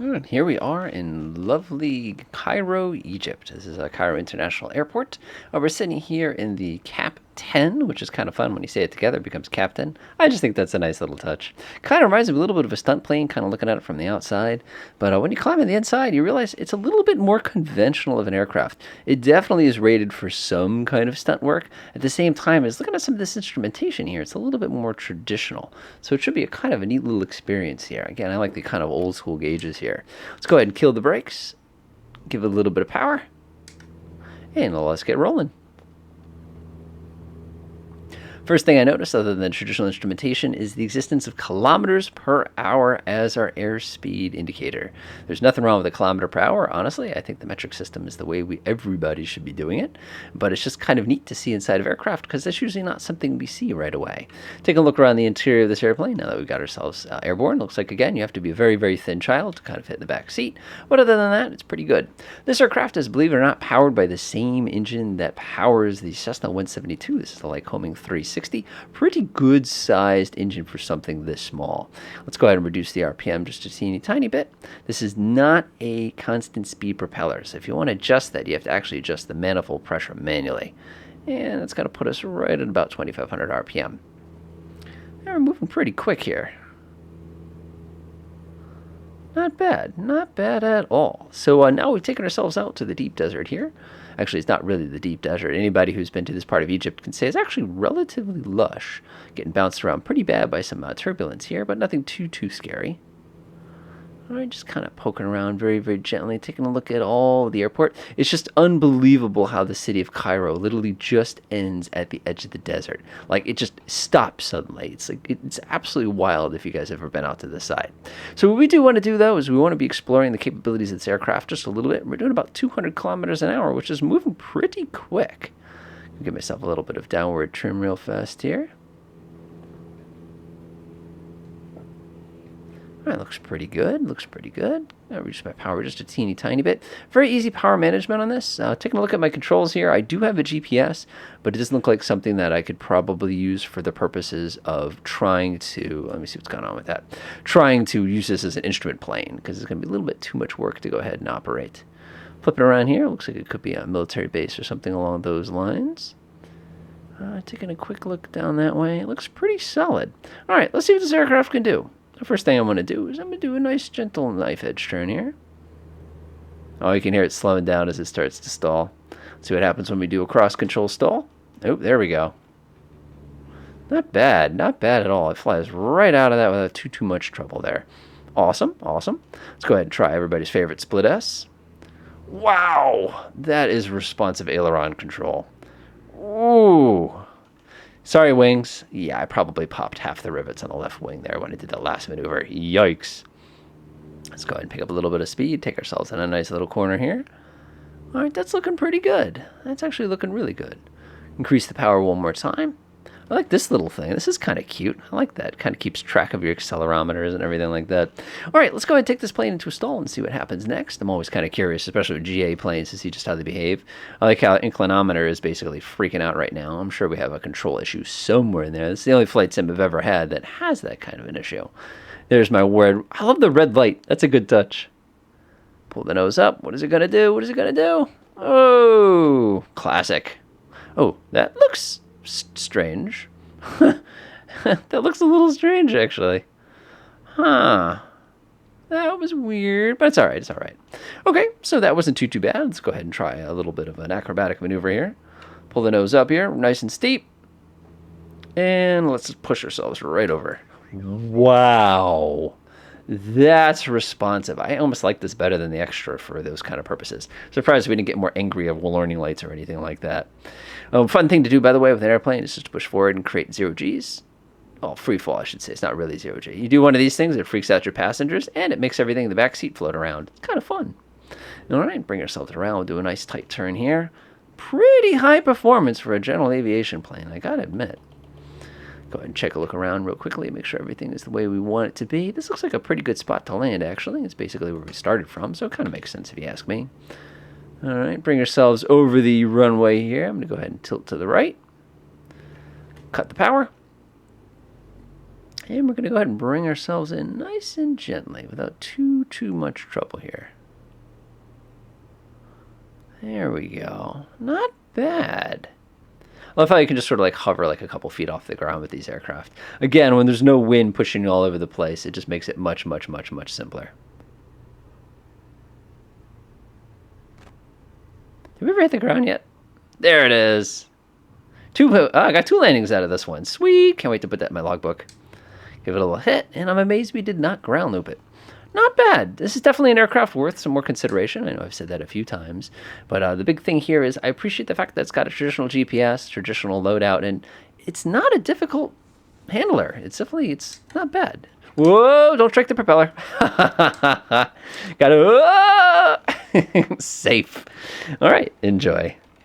And here we are in lovely Cairo, Egypt. This is Cairo International Airport. We're sitting here in the Cap 10, which is kind of fun when you say it together. It becomes Captain. I just think that's a nice little touch. Kind of reminds me a little bit of a stunt plane, kind of looking at it from the outside. But when you climb on the inside, you realize it's a little bit more conventional of an aircraft. It definitely is rated for some kind of stunt work. At the same time, as looking at some of this instrumentation here, it's a little bit more traditional. So it should be a kind of a neat little experience here. Again, I like the kind of old school gauges here. Let's go ahead and kill the brakes, give it a little bit of power, and let's get rolling. First thing I noticed, other than the traditional instrumentation, is the existence of kilometers per hour as our airspeed indicator. There's nothing wrong with a kilometer per hour, honestly. I think the metric system is the way everybody should be doing it. But it's just kind of neat to see inside of aircraft because that's usually not something we see right away. Take a look around the interior of this airplane now that we've got ourselves airborne. Looks like, again, you have to be a very, very thin child to kind of fit in the back seat. But other than that, it's pretty good. This aircraft is, believe it or not, powered by the same engine that powers the Cessna 172. This is the Lycoming 360. Pretty good sized engine for something this small. Let's go ahead and reduce the RPM just a teeny tiny bit. This is not a constant speed propeller, so if you want to adjust that, you have to actually adjust the manifold pressure manually. And that's going to put us right at about 2500 RPM. Now we're moving pretty quick here. Not bad at all. So now we've taken ourselves out to the deep desert here. Actually, it's not really the deep desert. Anybody who's been to this part of Egypt can say it's actually relatively lush. Getting bounced around pretty bad by some turbulence here, but nothing too scary. All right, just kind of poking around very, very gently, taking a look at all the airport. It's just unbelievable how the city of Cairo literally just ends at the edge of the desert. Like, it just stops suddenly. It's like it's absolutely wild if you guys have ever been out to this side. So what we do want to do, though, is we want to be exploring the capabilities of this aircraft just a little bit. We're doing about 200 kilometers an hour, which is moving pretty quick. I'll give myself a little bit of downward trim real fast here. All right, looks pretty good. I'll reduce my power just a teeny tiny bit. Very easy power management on this. Taking a look at my controls here, I do have a GPS, but it doesn't look like something that I could probably use for the purposes of trying to, let me see what's going on with that, trying to use this as an instrument plane, because it's going to be a little bit too much work to go ahead and operate. Flipping around here, looks like it could be a military base or something along those lines. Taking a quick look down that way, it looks pretty solid. All right, let's see what this aircraft can do. The first thing I'm going to do is I'm going to do a nice gentle knife edge turn here. Oh, you can hear it slowing down as it starts to stall. Let's see what happens when we do a cross control stall. Oh, there we go. Not bad at all. It flies right out of that without too much trouble there. Awesome. Let's go ahead and try everybody's favorite split S. Wow, that is responsive aileron control. Ooh. Sorry, wings. Yeah, I probably popped half the rivets on the left wing there when I did the last maneuver. Yikes. Let's go ahead and pick up a little bit of speed. Take ourselves in a nice little corner here. All right, that's looking pretty good. That's actually looking really good. Increase the power one more time. I like this little thing. This is kind of cute. I like that. Kind of keeps track of your accelerometers and everything like that. All right, let's go ahead and take this plane into a stall and see what happens next. I'm always kind of curious, especially with GA planes, to see just how they behave. I like how inclinometer is basically freaking out right now. I'm sure we have a control issue somewhere in there. This is the only flight sim I've ever had that has that kind of an issue. There's my word. I love the red light. That's a good touch. Pull the nose up. What is it going to do? Oh, classic. Oh, that looks strange. That looks a little strange, actually. Huh. That was weird, but it's all right. Okay, so that wasn't too bad. Let's go ahead and try a little bit of an acrobatic maneuver here. Pull the nose up here, nice and steep. And let's just push ourselves right over. Wow. That's responsive. I almost like this better than the extra for those kind of purposes. Surprised we didn't get more angry of warning lights or anything like that. Fun thing to do, by the way, with an airplane is just to push forward and create 0 Gs. Oh, free fall, I should say. It's not really 0 G. You do one of these things, it freaks out your passengers, and it makes everything in the back seat float around. It's kind of fun. All right, bring ourselves around. We'll do a nice tight turn here. Pretty high performance for a general aviation plane, I gotta admit. Go ahead and check a look around real quickly, make sure everything is the way we want it to be. This looks like a pretty good spot to land, actually. It's basically where we started from, so it kind of makes sense if you ask me. All right, bring yourselves over the runway here. I'm going to go ahead and tilt to the right. Cut the power. And we're going to go ahead and bring ourselves in nice and gently without too much trouble here. There we go. Not bad. I love how you can just sort of like hover like a couple feet off the ground with these aircraft. Again, when there's no wind pushing you all over the place, it just makes it much simpler. Did we ever hit the ground yet? There it is. I got 2 landings out of this one. Sweet. Can't wait to put that in my logbook. Give it a little hit, and I'm amazed we did not ground loop it. Not bad. This is definitely an aircraft worth some more consideration. I know I've said that a few times, but the big thing here is I appreciate the fact that it's got a traditional GPS, traditional loadout, and it's not a difficult handler. It's not bad. Whoa, don't strike the propeller. Gotta, safe. All right, enjoy.